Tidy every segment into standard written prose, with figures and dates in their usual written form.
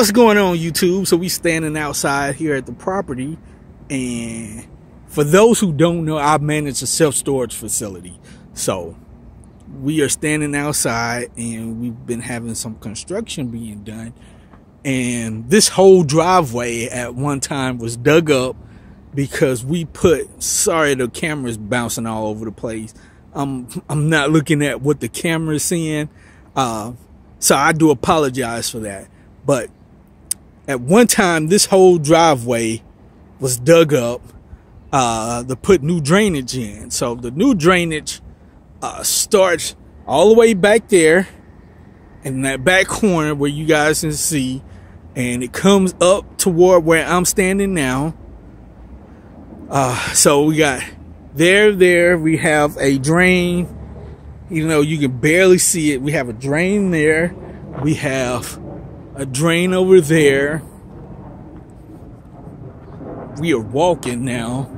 What's going on, YouTube? So we standing outside here at the property, and for those who don't know, I manage a self-storage facility. So we are standing outside, and we've been having some construction being done, and this whole driveway at one time was dug up because we put, sorry, the camera's bouncing all over the place. I'm not looking at what the camera's seeing, so I do apologize for that. But at one time, this whole driveway was dug up to put new drainage in. So the new drainage starts all the way back there in that back corner where you guys can see, and it comes up toward where I'm standing now. So we got there we have a drain. You know, you can barely see it. We have a drain there. We have a drain over there. We are walking now.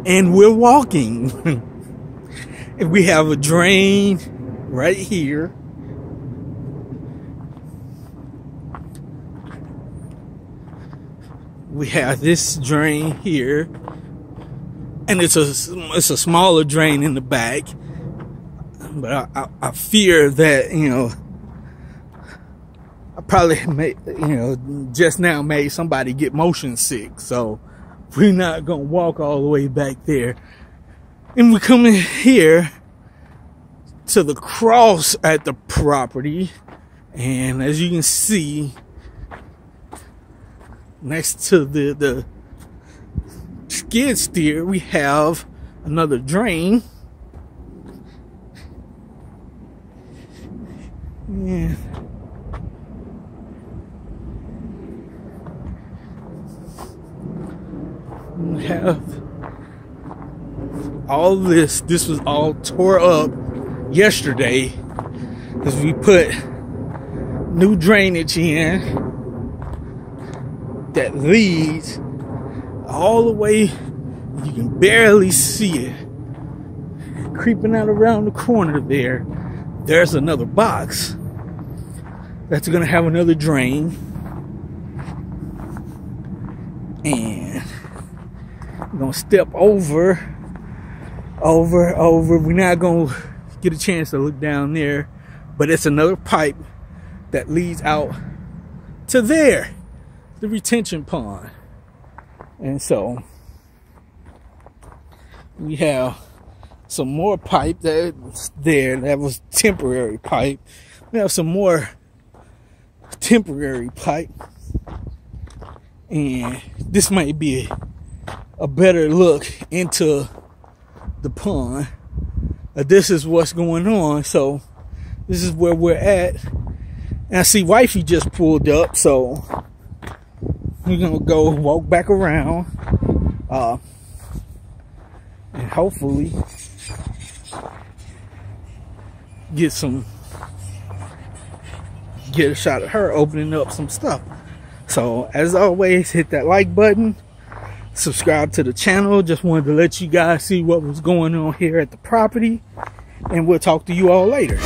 And we're walking. And we have a drain right here. We have this drain here. And it's a smaller drain in the back, but I fear that, you know, I probably just now made somebody get motion sick, so we're not gonna walk all the way back there. And we come in here to the cross at the property, and as you can see, next to the skid steer, we have another drain. Yeah. We have all this. This was all tore up yesterday because we put new drainage in that leads all the way. You can barely see it creeping out around the corner there. There's another box that's gonna have another drain, and we're gonna step over. We're not gonna get a chance to look down there, but it's another pipe that leads out to there, the retention pond. And so we have some more pipe that's there. That was temporary pipe. We have some more temporary pipe. And this might be a better look into the pond. This is what's going on. So this is where we're at. And I see wifey just pulled up, so we're gonna go walk back around, and hopefully get a shot of her opening up some stuff. So as always, hit that like button, subscribe to the channel. Just wanted to let you guys see what was going on here at the property, and we'll talk to you all later.